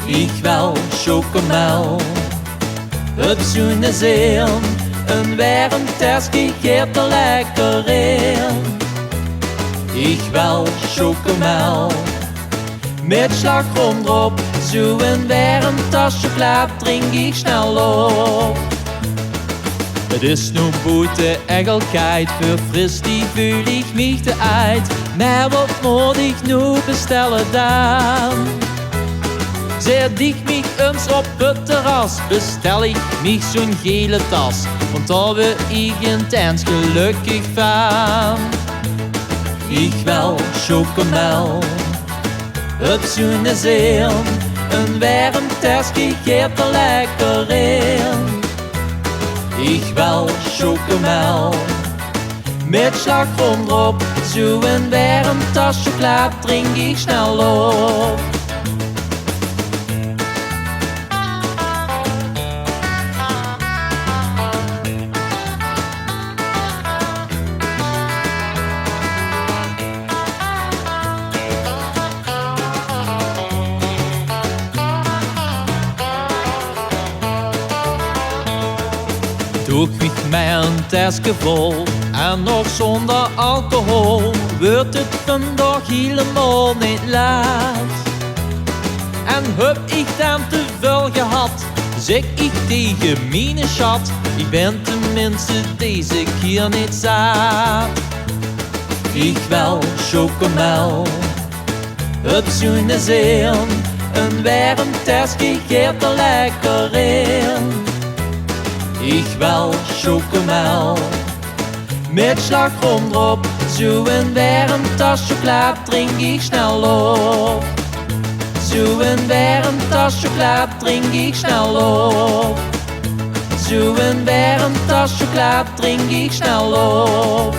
Ik wil chocomel, op zo'n zeel, een warm testje geeft er lekker in. Ik wil chocomel, met slagroom erop, zo'n warm tas chocolade drink ik snel op. Het is nu boete engelkeit, voor fris die voel ik mich te uit. Maar wat moet ik nu bestellen dan? Zet ik mich eens op het terras, bestel ik mich zo'n gele tas, want daar word ik intens gelukkig van. Ik wil chocomel, op zo'n zeel, een warm testje geeft er lekker in. Ik wil chocomel, met slagroom erop, zo'n warm tas chocolade drink ik snel op. Doe ik mijn tasje vol en nog zonder alcohol, wordt het vandaag helemaal niet laat. En heb ik dan te veel gehad, zeg ik tegen mijn schat, ik ben tenminste deze keer niet zat. Ik wil chocomel, op zo'n zeel, een warm testje geeft er lekker in. Ik wil chocomel, met slagroom erop, zo'n warm tas chocolade drink ik snel op. Zo'n warm tas chocolade drink ik snel op. Zo'n warm tas chocolade drink ik snel op.